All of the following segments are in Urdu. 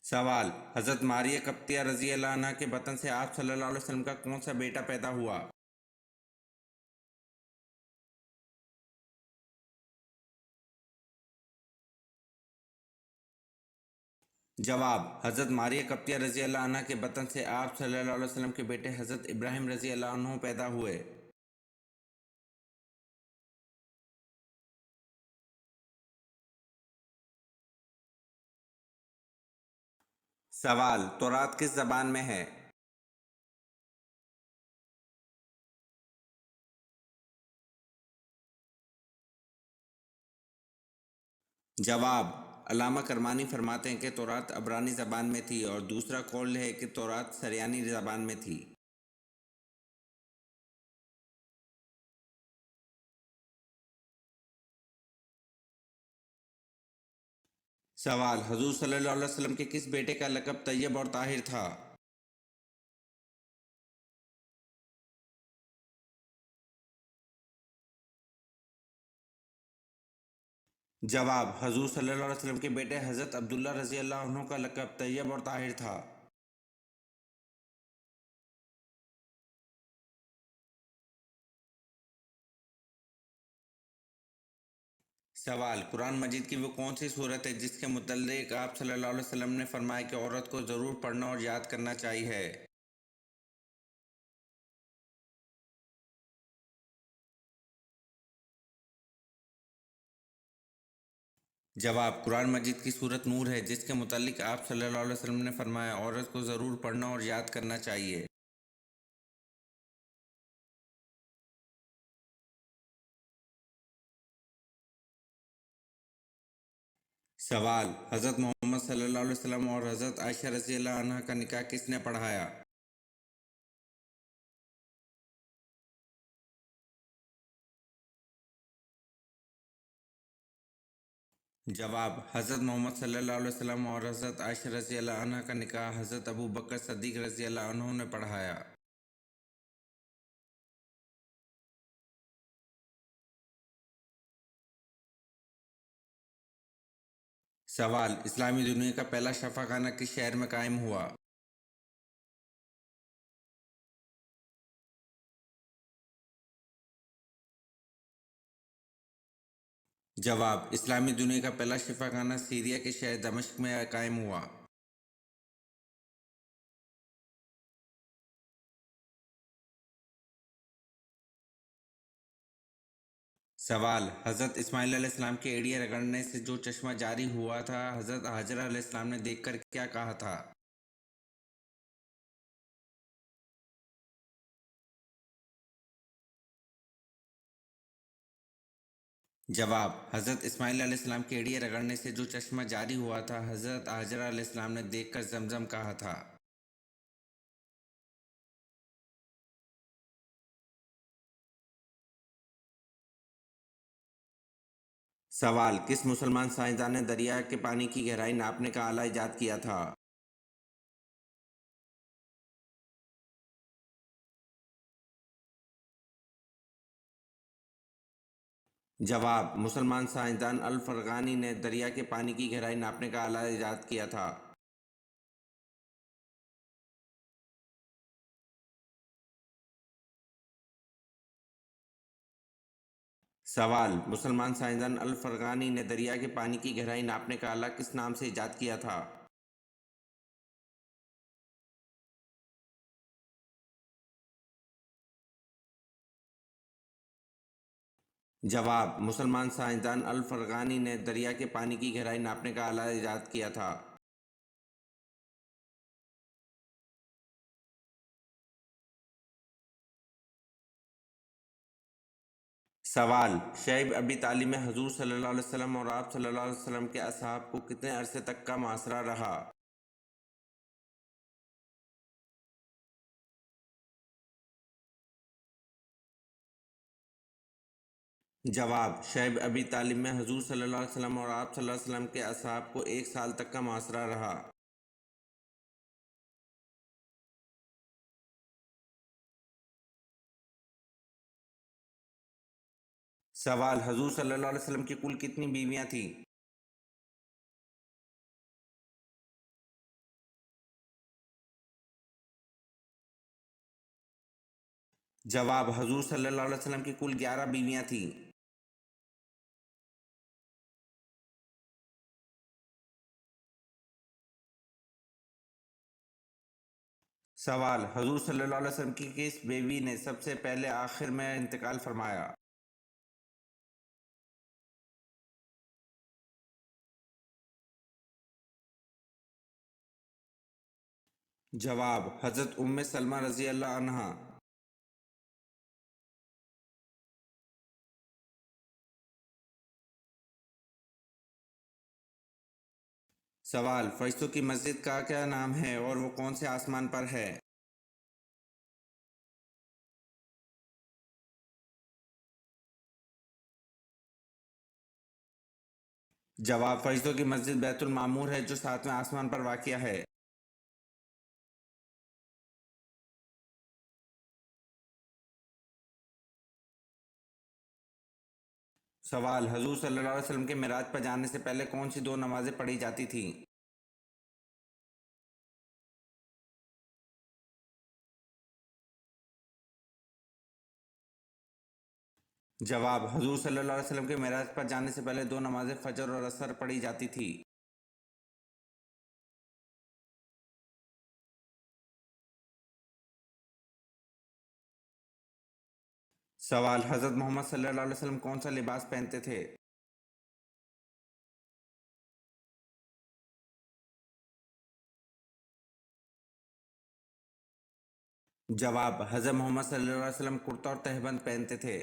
سوال: حضرت ماریہ قبطیہ رضی اللہ عنہ کے بطن سے آپ صلی اللہ علیہ وسلم کا کون سا بیٹا پیدا ہوا؟ جواب: حضرت ماریہ قبطیہ رضی اللہ عنہ کے بطن سے آپ صلی اللہ علیہ وسلم کے بیٹے حضرت ابراہیم رضی اللہ عنہ پیدا ہوئے۔ سوال: تورات کس زبان میں ہے؟ جواب: علامہ کرمانی فرماتے ہیں کہ تورات عبرانی زبان میں تھی، اور دوسرا قول ہے کہ تورات سریانی زبان میں تھی۔ سوال: حضور صلی اللہ علیہ وسلم کے کس بیٹے کا لقب طیب اور طاہر تھا؟ جواب: حضور صلی اللہ علیہ وسلم کے بیٹے حضرت عبداللہ رضی اللہ عنہ کا لقب طیب اور طاہر تھا۔ سوال: قرآن مجید کی وہ کون سی صورت ہے جس کے متعلق آپ صلی اللہ علیہ وسلم نے فرمایا کہ عورت کو ضرور پڑھنا اور یاد کرنا چاہیے؟ جواب: قرآن مجید کی صورت نور ہے جس کے متعلق آپ صلی اللہ علیہ وسلم نے فرمایا عورت کو ضرور پڑھنا اور یاد کرنا چاہیے۔ سوال: حضرت محمد صلی اللہ علیہ وسلم اور حضرت عائشہ رضی اللہ عنہ کا نکاح کس نے پڑھایا؟ جواب: حضرت محمد صلی اللہ علیہ وسلم اور حضرت عائشہ رضی اللہ عنہ کا نکاح حضرت ابو بکر صدیق رضی اللہ عنہ نے پڑھایا۔ سوال: اسلامی دنیا کا پہلا شفا خانہ کس شہر میں قائم ہوا؟ جواب: اسلامی دنیا کا پہلا شفا خانہ سیریا کے شہر دمشق میں قائم ہوا۔ سوال: حضرت اسماعیل علیہ السلام کے ایڑیاں رگڑنے سے جو چشمہ جاری ہوا تھا، حضرت ہاجرہ علیہ السلام نے دیکھ کر کیا کہا تھا؟ جواب: حضرت اسماعیل علیہ السلام کے ایڑیاں رگڑنے سے جو چشمہ جاری ہوا تھا، حضرت ہاجرہ علیہ السلام نے دیکھ کر زمزم کہا تھا۔ سوال: کس مسلمان سائنسدان نے دریا کے پانی کی گہرائی ناپنے کا آلہ ایجاد کیا تھا؟ جواب: مسلمان سائنسدان الفرغانی نے دریا کے پانی کی گہرائی ناپنے کا آلہ ایجاد کیا تھا۔ سوال: مسلمان سائنسدان الفرغانی نے دریا کے پانی کی گہرائی ناپنے کا آلہ کس نام سے ایجاد کیا تھا؟ جواب: مسلمان سائنسدان الفرغانی نے دریا کے پانی کی گہرائی ناپنے کا آلہ ایجاد کیا تھا۔ سوال: شعیب ابی طالب میں حضور صلی اللہ علیہ وسلم اور آپ صلی اللہ علیہ وسلم کے اصحاب کو کتنے عرصے تک کا معاشرہ رہا؟ جواب: شعیب ابی طالب میں حضور صلی اللہ علیہ وسلم اور آپ صلی اللہ علیہ وسلم کے اصحاب کو 1 سال تک کا معاشرہ رہا۔ سوال: حضور صلی اللہ علیہ وسلم کی کل کتنی بیویاں تھیں؟ جواب: حضور صلی اللہ علیہ وسلم کی کل 11 بیویاں تھیں۔ سوال: حضور صلی اللہ علیہ وسلم کی کس بیوی نے سب سے پہلے آخر میں انتقال فرمایا؟ جواب: حضرت ام سلمہ رضی اللہ عنہا۔ سوال: فرشتوں کی مسجد کا کیا نام ہے اور وہ کون سے آسمان پر ہے؟ جواب: فرشتوں کی مسجد بیت المعمور ہے جو 7ویں آسمان پر واقع ہے۔ سوال: حضور صلی اللہ علیہ وسلم کے معراج پر جانے سے پہلے کون سی 2 نمازیں پڑھی جاتی تھیں؟ جواب: حضور صلی اللہ علیہ وسلم کے معراج پر جانے سے پہلے 2 نمازیں فجر اور عصر پڑھی جاتی تھی۔ سوال: حضرت محمد صلی اللہ علیہ وسلم کون سا لباس پہنتے تھے؟ جواب: حضرت محمد صلی اللہ علیہ وسلم کرتا اور تہبند پہنتے تھے۔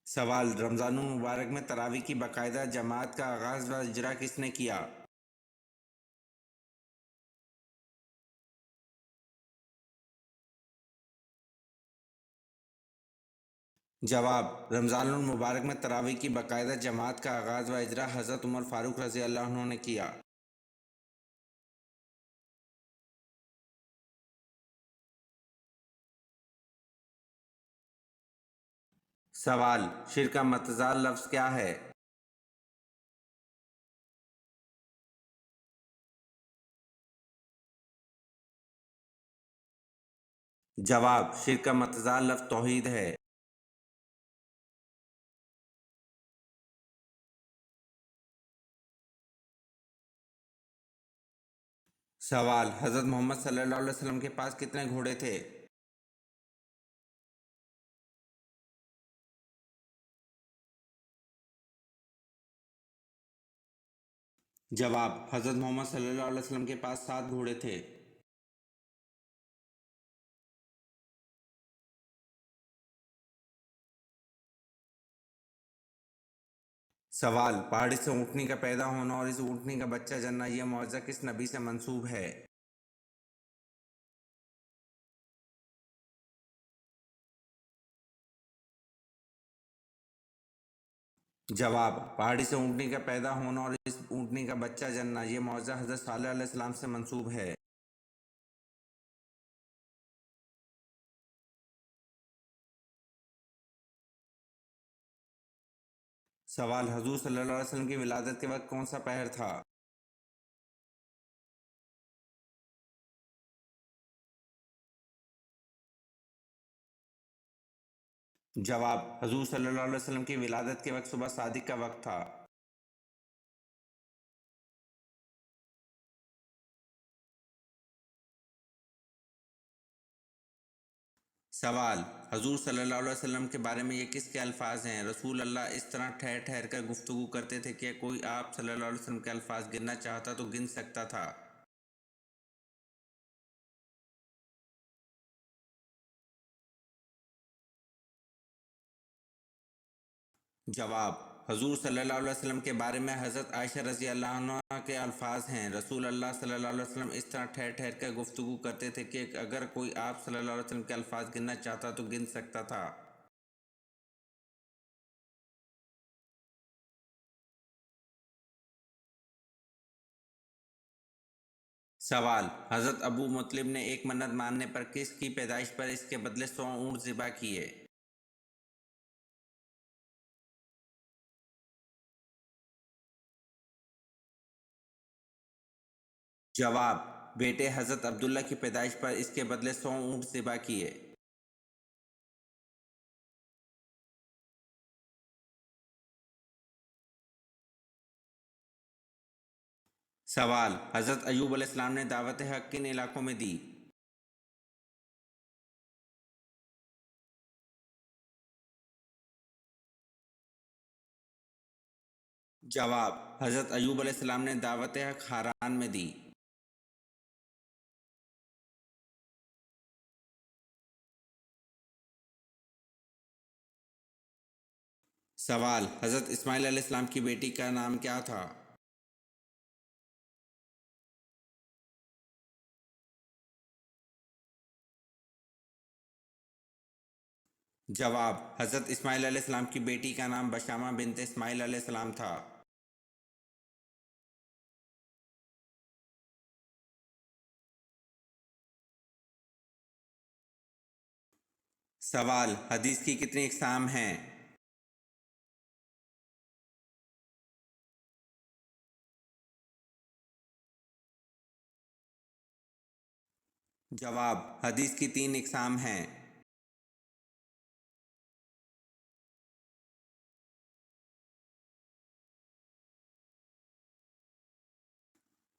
سوال: رمضان المبارک میں تراویح کی باقاعدہ جماعت کا آغاز و اجرا کس نے کیا؟ جواب: رمضان المبارک میں تراویح کی باقاعدہ جماعت کا آغاز و اجرا حضرت عمر فاروق رضی اللہ عنہ نے کیا۔ سوال: شرک کا متضاد لفظ کیا ہے؟ جواب: شرک کا متضاد لفظ توحید ہے۔ سوال: حضرت محمد صلی اللہ علیہ وسلم کے پاس کتنے گھوڑے تھے؟ جواب: حضرت محمد صلی اللہ علیہ وسلم کے پاس 7 گھوڑے تھے۔ سوال: پہاڑی سے اونٹنی کا پیدا ہونا اور اس اونٹنی کا بچہ جننا یہ معجزہ کس نبی سے منسوب ہے؟ جواب: پہاڑی سے اونٹنی کا پیدا ہونا اور اس اونٹنی کا بچہ جننا یہ معجزہ حضرت صالح علیہ السلام سے منسوب ہے۔ سوال: حضور صلی اللہ علیہ وسلم کی ولادت کے وقت کون سا پہر تھا؟ جواب: حضور صلی اللہ علیہ وسلم کی ولادت کے وقت صبح صادق کا وقت تھا۔ سوال: حضور صلی اللہ علیہ وسلم کے بارے میں یہ کس کے الفاظ ہیں؟ رسول اللہ اس طرح ٹھہر ٹھہر کر گفتگو کرتے تھے کہ کوئی آپ صلی اللہ علیہ وسلم کے الفاظ گننا چاہتا تو گن سکتا تھا۔ جواب: حضور صلی اللہ علیہ وسلم کے بارے میں حضرت عائشہ رضی اللہ عنہ کے الفاظ ہیں، رسول اللہ صلی اللہ علیہ وسلم اس طرح ٹھہر ٹھہر کر گفتگو کرتے تھے کہ اگر کوئی آپ صلی اللہ علیہ وسلم کے الفاظ گننا چاہتا تو گن سکتا تھا۔ سوال: حضرت ابو مطلب نے ایک منت ماننے پر کس کی پیدائش پر اس کے بدلے 100 اونٹ ذبح کیے؟ جواب: بیٹے حضرت عبداللہ کی پیدائش پر اس کے بدلے 100 اونٹ ذبح کیے۔ سوال: حضرت ایوب علیہ السلام نے دعوت حق کن علاقوں میں دی؟ جواب: حضرت ایوب علیہ السلام نے دعوت حق ہاران میں دی۔ سوال: حضرت اسماعیل علیہ السلام کی بیٹی کا نام کیا تھا؟ جواب: حضرت اسماعیل علیہ السلام کی بیٹی کا نام بشامہ بنت اسماعیل علیہ السلام تھا۔ سوال: حدیث کی کتنی اقسام ہیں؟ جواب: حدیث کی 3 اقسام ہیں۔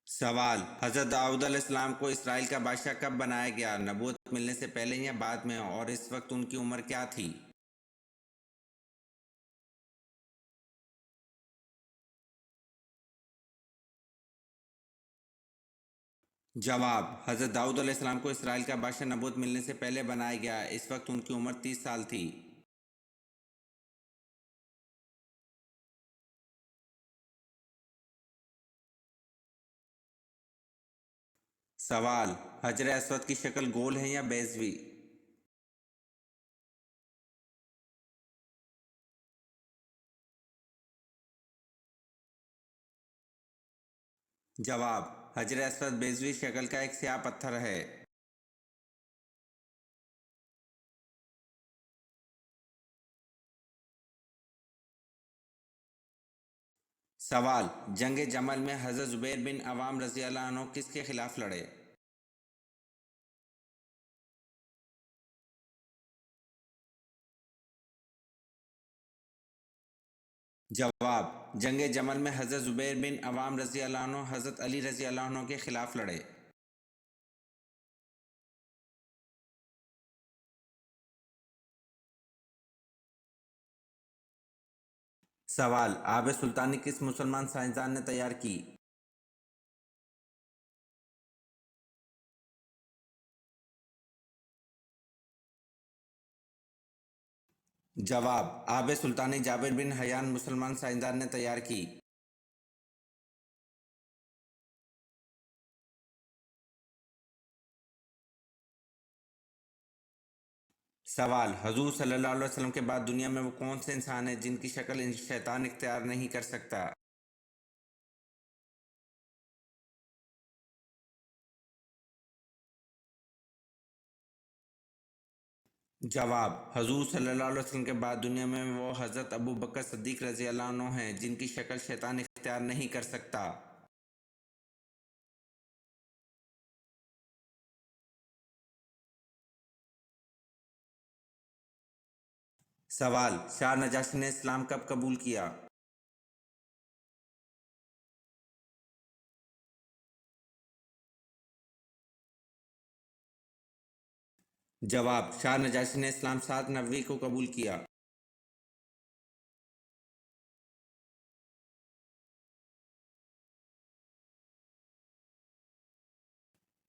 سوال: حضرت داؤد علیہ السلام کو اسرائیل کا بادشاہ کب بنایا گیا؟ نبوت ملنے سے پہلے یا بعد میں، اور اس وقت ان کی عمر کیا تھی؟ جواب: حضرت داؤد علیہ السلام کو اسرائیل کا بادشاہ نبوت ملنے سے پہلے بنایا گیا، اس وقت ان کی عمر 30 سال تھی۔ سوال: حجر اسود کی شکل گول ہے یا بیضوی؟ جواب: حجر اسود بیضوی شکل کا ایک سیاہ پتھر ہے۔ سوال: جنگ جمل میں حضرت زبیر بن عوام رضی اللہ عنہ کس کے خلاف لڑے؟ جواب: جنگ جمل میں حضرت زبیر بن عوام رضی اللہ عنہ حضرت علی رضی اللہ عنہ کے خلاف لڑے۔ سوال: آب سلطانی کس مسلمان سائنسدان نے تیار کی؟ جواب: آب سلطانی جابر بن حیان مسلمان سائنسدان نے تیار کی۔ سوال: حضور صلی اللہ علیہ وسلم کے بعد دنیا میں وہ کون سے انسان ہیں جن کی شکل شیطان اختیار نہیں کر سکتا؟ جواب: حضور صلی اللہ علیہ وسلم کے بعد دنیا میں وہ حضرت ابو بکر صدیق رضی اللہ عنہ ہیں جن کی شکل شیطان اختیار نہیں کر سکتا۔ سوال: شاہ نجاشی نے اسلام کب قبول کیا؟ جواب: شاہ نجاشی نے اسلام 7 نوی کو قبول کیا۔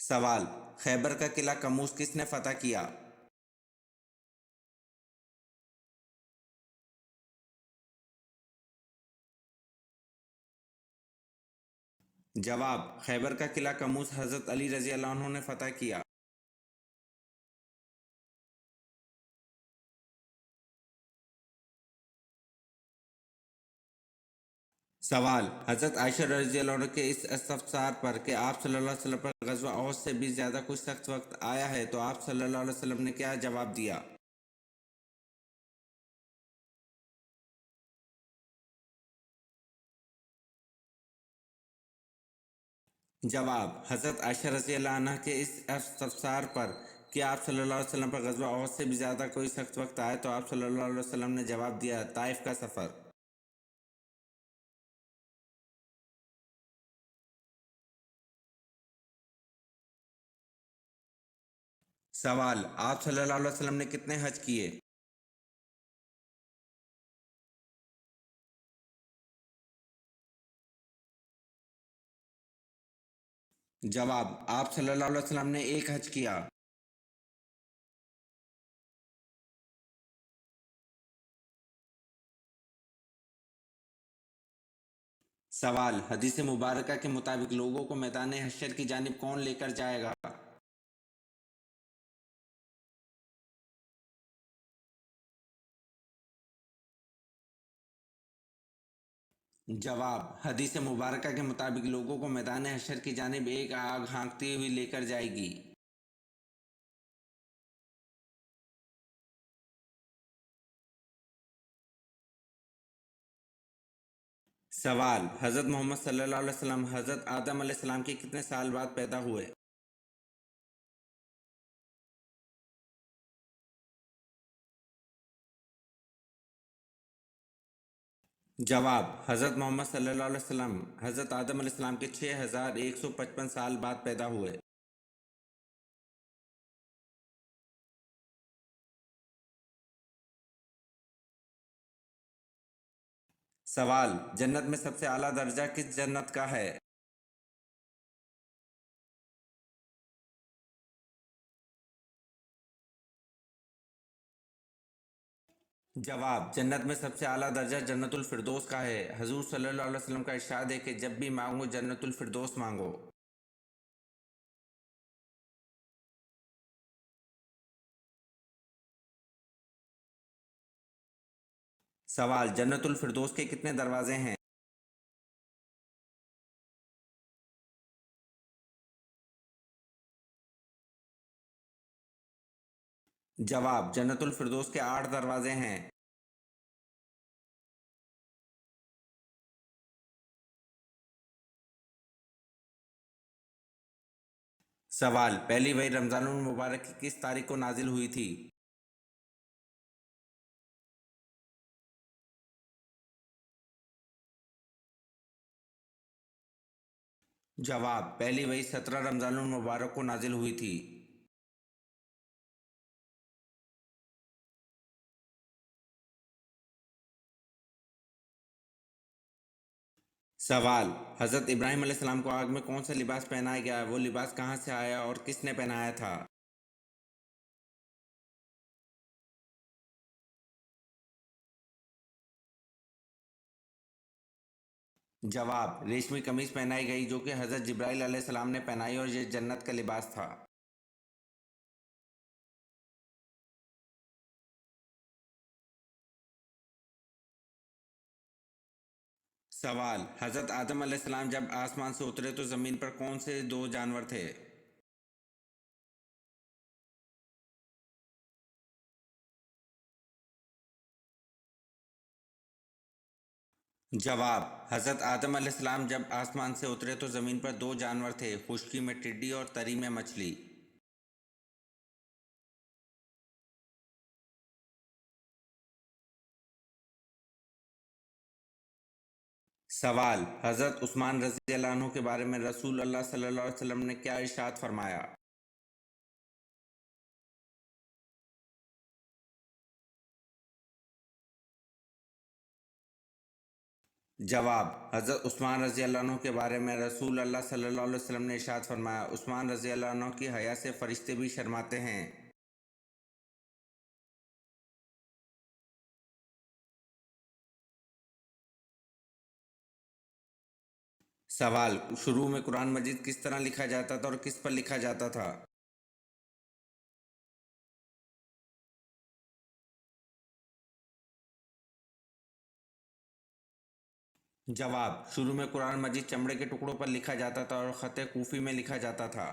سوال: خیبر کا قلعہ کموس کس نے فتح کیا؟ جواب: خیبر کا قلعہ کموس حضرت علی رضی اللہ عنہ نے فتح کیا۔ سوال: حضرت عائشہ رضی اللہ عنہ کے اس استفسار پر کہ آپ صلی اللہ علیہ وسلم پر غزوہ احد سے بھی زیادہ کچھ سخت وقت آیا ہے تو آپ صلی اللہ علیہ وسلم نے کیا جواب دیا؟ جواب: حضرت عائشہ رضی اللہ عنہ کے اس استفسار پر کہ آپ صلی اللہ علیہ وسلم پر غزوہ احد سے بھی زیادہ کوئی سخت وقت آئے تو آپ صلی اللہ علیہ وسلم نے جواب دیا: طائف کا سفر۔ سوال: آپ صلی اللہ علیہ وسلم نے کتنے حج کیے؟ جواب: آپ صلی اللہ علیہ وسلم نے ایک حج کیا۔ سوال: حدیث مبارکہ کے مطابق لوگوں کو میدان حشر کی جانب کون لے کر جائے گا؟ جواب: حدیث مبارکہ کے مطابق لوگوں کو میدان حشر کی جانب ایک آگ ہانکتی ہوئی لے کر جائے گی۔ سوال: حضرت محمد صلی اللہ علیہ وسلم حضرت آدم علیہ السلام کے کتنے سال بعد پیدا ہوئے؟ جواب: حضرت محمد صلی اللہ علیہ وسلم حضرت آدم علیہ السلام کے 6155 سال بعد پیدا ہوئے۔ سوال: جنت میں سب سے اعلیٰ درجہ کس جنت کا ہے؟ جواب: جنت میں سب سے اعلیٰ درجہ جنت الفردوس کا ہے۔ حضور صلی اللہ علیہ وسلم کا ارشاد ہے کہ جب بھی مانگو جنت الفردوس مانگو۔ سوال: جنت الفردوس کے کتنے دروازے ہیں؟ جواب: جنت الفردوس کے 8 دروازے ہیں۔ سوال: پہلی وحی رمضان المبارک کی کس تاریخ کو نازل ہوئی تھی؟ جواب: پہلی وحی 17 رمضان المبارک کو نازل ہوئی تھی۔ سوال: حضرت ابراہیم علیہ السلام کو آگ میں کون سا لباس پہنایا گیا؟ وہ لباس کہاں سے آیا اور کس نے پہنایا تھا؟ جواب: ریشمی قمیص پہنائی گئی جو کہ حضرت جبرائیل علیہ السلام نے پہنائی اور یہ جنت کا لباس تھا۔ سوال: حضرت آدم علیہ السلام جب آسمان سے اترے تو زمین پر کون سے 2 جانور تھے؟ جواب: حضرت آدم علیہ السلام جب آسمان سے اترے تو زمین پر 2 جانور تھے، خشکی میں ٹڈی اور تری میں مچھلی۔ سوال: حضرت عثمان رضی اللہ عنہ کے بارے میں رسول اللہ صلی اللہ علیہ وسلم نے کیا ارشاد فرمایا؟ جواب: حضرت عثمان رضی اللہ عنہ کے بارے میں رسول اللہ صلی اللہ علیہ وسلم نے ارشاد فرمایا: عثمان رضی اللہ عنہ کی حیا سے فرشتے بھی شرماتے ہیں۔ سوال: شروع میں قرآن مجید کس طرح لکھا جاتا تھا اور کس پر لکھا جاتا تھا؟ جواب: شروع میں قرآن مجید چمڑے کے ٹکڑوں پر لکھا جاتا تھا اور خط کوفی میں لکھا جاتا تھا۔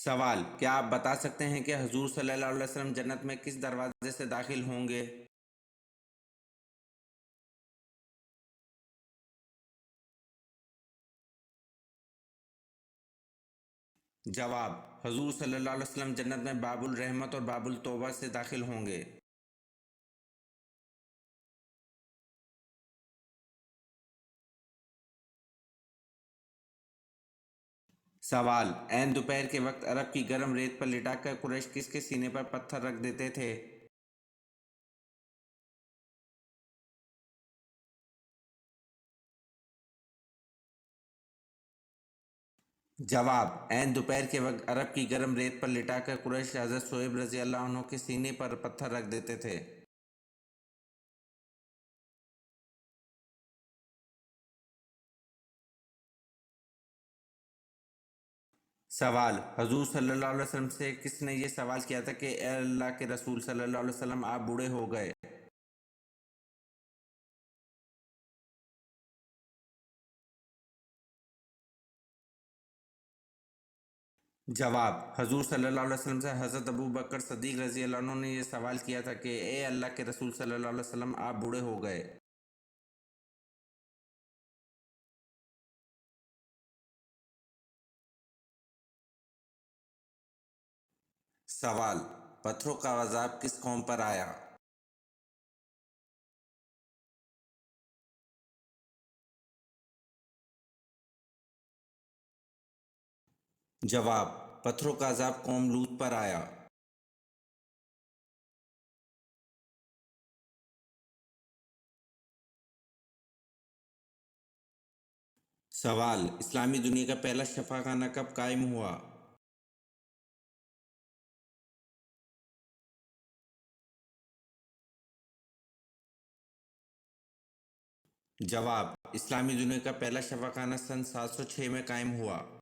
سوال: کیا آپ بتا سکتے ہیں کہ حضور صلی اللہ علیہ وسلم جنت میں کس دروازے سے داخل ہوں گے؟ جواب: حضور صلی اللہ علیہ وسلم جنت میں باب الرحمت اور باب التوبہ سے داخل ہوں گے۔ سوال: عین دوپہر کے وقت عرب کی گرم ریت پر لٹا کر قریش کس کے سینے پر پتھر رکھ دیتے تھے؟ جواب: عین دوپہر کے وقت عرب کی گرم ریت پر لٹا کر قریش حضرت شعیب رضی اللہ عنہ کے سینے پر پتھر رکھ دیتے تھے۔ سوال: حضور صلی اللہ علیہ وسلم سے کس نے یہ سوال کیا تھا کہ اے اللہ کے رسول صلی اللہ علیہ وسلم آپ بوڑھے ہو گئے؟ جواب: حضور صلی اللہ علیہ وسلم سے حضرت ابو بکر صدیق رضی اللہ عنہ نے یہ سوال کیا تھا کہ اے اللہ کے رسول صلی اللہ علیہ وسلم آپ بوڑھے ہو گئے۔ سوال: پتھروں کا عذاب کس قوم پر آیا؟ جواب: پتھروں کا عذاب قوم لوط پر آیا۔ سوال: اسلامی دنیا کا پہلا شفا خانہ کب قائم ہوا؟ جواب: اسلامی دنیا کا پہلا شفا خانہ سن 706 میں قائم ہوا۔